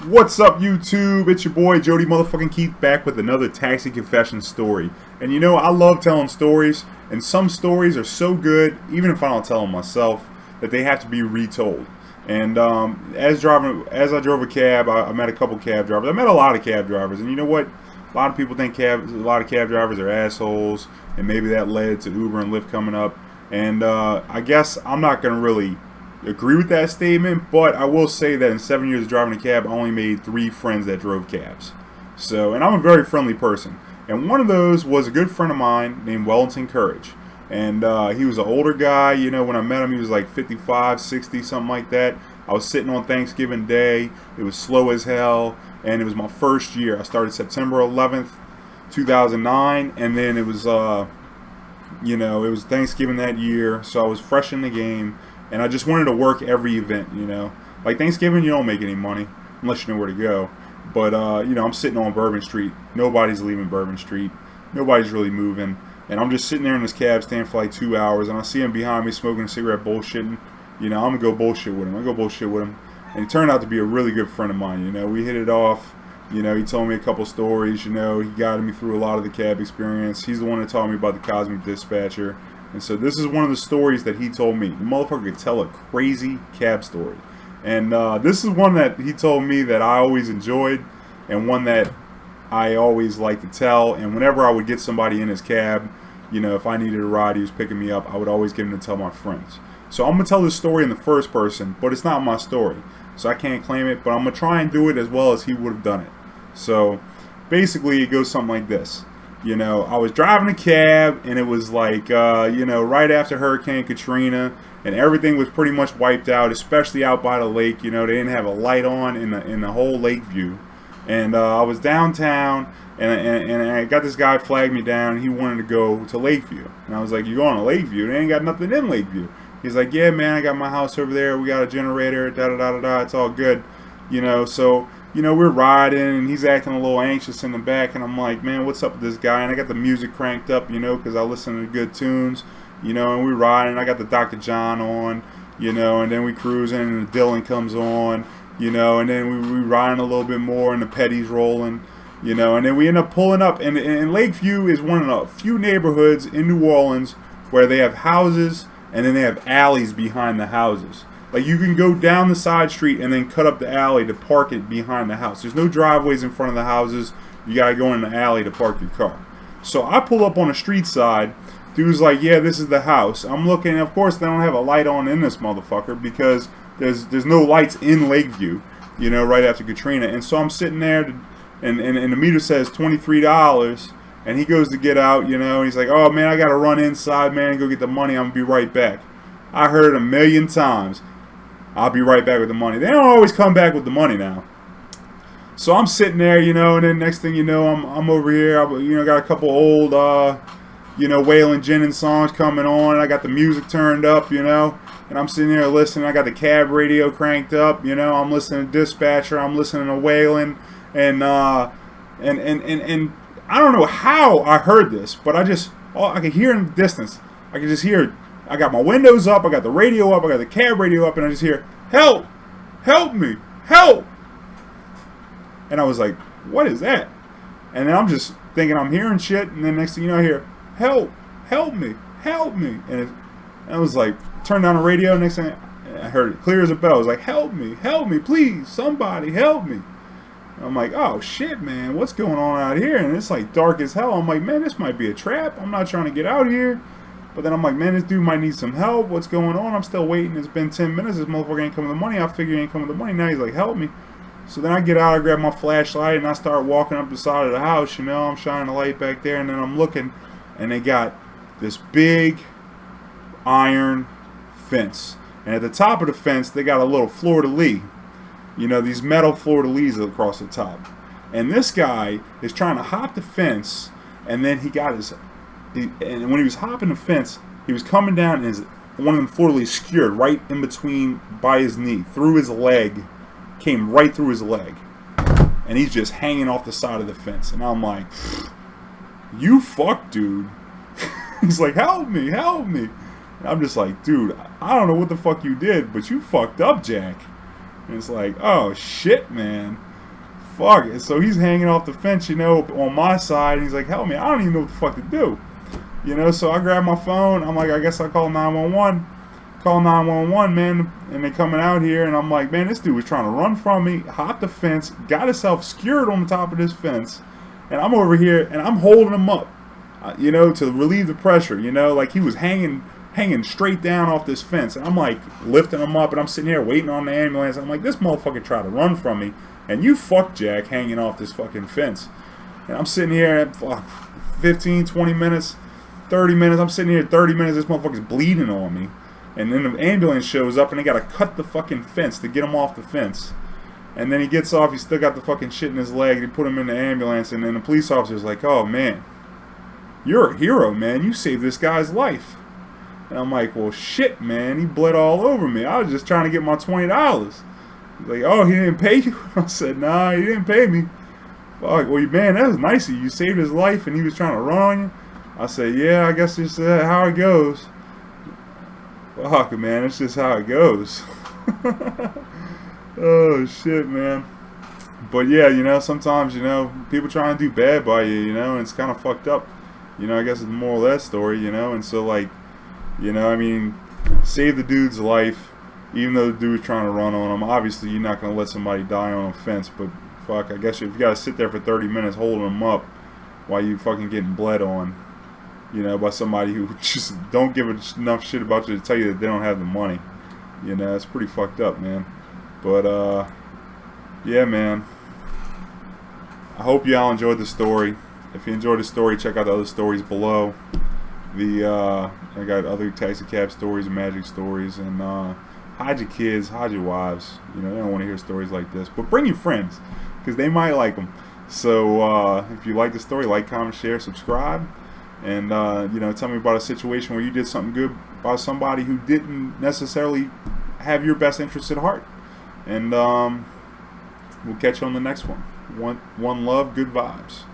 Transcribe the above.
What's up, YouTube? It's your boy Jody motherfucking Keith back with another taxi confession story. And you know, I love telling stories, and some stories are so good, even if I don't tell them myself, that they have to be retold. And as I drove a cab, I met a couple cab drivers. I met a lot of cab drivers, and you know what? A lot of people think a lot of cab drivers are assholes, and maybe that led to Uber and Lyft coming up. And I guess I'm not gonna really agree with that statement, but I will say that in 7 years of driving a cab, I only made 3 friends that drove cabs. So, and I'm a very friendly person. And one of those was a good friend of mine named Wellington Courage. And he was an older guy. You know, when I met him, he was like 55, 60, something like that. I was sitting on Thanksgiving Day. It was slow as hell. And it was my first year. I started September 11th, 2009. And then it was, you know, it was Thanksgiving that year. So I was fresh in the game. And I just wanted to work every event, you know. Like Thanksgiving, you don't make any money unless you know where to go. But, you know, I'm sitting on Bourbon Street. Nobody's leaving Bourbon Street. Nobody's really moving. And I'm just sitting there in this cab stand for like 2 hours. And I see him behind me smoking a cigarette, bullshitting. You know, I'm going to go bullshit with him. I go bullshit with him. And he turned out to be a really good friend of mine, you know. We hit it off. You know, he told me a couple stories, you know. He guided me through a lot of the cab experience. He's the one that taught me about the Cosmic Dispatcher. And so this is one of the stories that he told me. The motherfucker could tell a crazy cab story. And this is one that he told me that I always enjoyed, and one that I always like to tell. And whenever I would get somebody in his cab, you know, if I needed a ride, he was picking me up, I would always get him to tell my friends. So I'm going to tell this story in the first person, but it's not my story. So I can't claim it, but I'm going to try and do it as well as he would have done it. So basically it goes something like this. You know, I was driving a cab, and it was like, you know, right after Hurricane Katrina, and everything was pretty much wiped out, especially out by the lake. You know, they didn't have a light on in the whole lake view. And I was downtown, and I got this guy flag me down, and he wanted to go to Lakeview. And I was like, you going to Lakeview? They ain't got nothing in Lakeview. He's like, yeah, man, I got my house over there. We got a generator, da-da-da-da-da. It's all good. You know, so... You know, we're riding, and he's acting a little anxious in the back, and I'm like, man, what's up with this guy? And I got the music cranked up, you know, because I listen to good tunes, you know, and we're riding. I got the Dr. John on, you know, and then we cruising, and the Dylan comes on, you know, and then we riding a little bit more, and the Petty's rolling, you know, and then we end up pulling up, and Lakeview is one of the few neighborhoods in New Orleans where they have houses, and then they have alleys behind the houses. Like, you can go down the side street and then cut up the alley to park it behind the house. There's no driveways in front of the houses. You got to go in the alley to park your car. So I pull up on the street side. Dude's like, yeah, this is the house. I'm looking. Of course, they don't have a light on in this motherfucker because there's no lights in Lakeview, you know, right after Katrina. And so I'm sitting there, and the meter says $23. And he goes to get out, you know, and he's like, oh, man, I got to run inside, man, and go get the money. I'm going to be right back. I heard it a million times. I'll be right back with the money. They don't always come back with the money now. So I'm sitting there, you know, and then next thing you know, I'm over here. You know, got a couple old, you know, Waylon Jennings songs coming on. I got the music turned up, you know, and I'm sitting there listening. I got the cab radio cranked up, you know. I'm listening to Dispatcher. I'm listening to Waylon, and I don't know how I heard this, but I could hear in the distance. I could just hear. I got my windows up, I got the radio up, I got the cab radio up, and I just hear, help, help me, help. And I was like, what is that? And then I'm just thinking I'm hearing shit, and then next thing you know I hear, help, help me, help me. And I was like, turned on the radio, next thing I heard it clear as a bell. I was like, help me, please, somebody help me. And I'm like, oh shit, man, what's going on out here? And it's like dark as hell. I'm like, man, this might be a trap. I'm not trying to get out here. But then I'm like, man, this dude might need some help. What's going on? I'm still waiting. It's been 10 minutes. This motherfucker ain't coming with the money. I figure he ain't coming with the money. Now he's like, help me. So then I get out, I grab my flashlight, and I start walking up the side of the house. You know, I'm shining the light back there, and then I'm looking, and they got this big iron fence. And at the top of the fence, they got a little fleur-de-lis. You know, these metal fleur-de-lis across the top. And this guy is trying to hop the fence, and then he got his... And when he was hopping the fence, he was coming down, and one of them fleur-de-lis skewered right in between by his knee, through his leg, came right through his leg, and he's just hanging off the side of the fence. And I'm like, you fuck, dude. He's like, help me, help me. And I'm just like, dude, I don't know what the fuck you did, but you fucked up, Jack. And it's like, oh shit, man. fuck it. So he's hanging off the fence, on my side, and he's like, help me, I don't even know what the fuck to do. So I grab my phone, I'm like, I guess I'll call 911. Call 911, man, and they coming out here, and I'm like, man, this dude was trying to run from me, hopped the fence, got himself skewered on the top of this fence, and I'm over here, and I'm holding him up, to relieve the pressure, like he was hanging straight down off this fence, and I'm like lifting him up, and I'm sitting here waiting on the ambulance. I'm like, this motherfucker tried to run from me, and you fuck Jack hanging off this fucking fence. And I'm sitting here at 15, 20 minutes, 30 minutes, I'm sitting here 30 minutes, this motherfucker's bleeding on me. And then the ambulance shows up, and they gotta cut the fucking fence to get him off the fence. And then he gets off, he's still got the fucking shit in his leg, they put him in the ambulance, and then the police officer's like, oh man, you're a hero, man, you saved this guy's life. And I'm like, well shit, man, he bled all over me, I was just trying to get my $20. He's like, oh, he didn't pay you? I said, nah, he didn't pay me. Fuck, well, man, that was nice of you, you saved his life, and he was trying to run on you? I said, yeah, I guess it's how it goes. Fuck, man, it's just how it goes. Oh, shit, man. But, yeah, sometimes, people try and do bad by you, and it's kind of fucked up. I guess it's the moral of that story, and so, like, I mean, save the dude's life, even though the dude was trying to run on him. Obviously, you're not going to let somebody die on a fence, but, fuck, I guess if you got to sit there for 30 minutes holding them up while you fucking getting bled on, by somebody who just don't give enough shit about you to tell you that they don't have the money. It's pretty fucked up, man. But, yeah, man. I hope y'all enjoyed the story. If you enjoyed the story, check out the other stories below. I got other taxi cab stories and magic stories. And, hide your kids, hide your wives. They don't want to hear stories like this. But bring your friends, because they might like them. So, if you like the story, like, comment, share, subscribe. And, tell me about a situation where you did something good by somebody who didn't necessarily have your best interest at heart. And we'll catch you on the next one. One love, good vibes.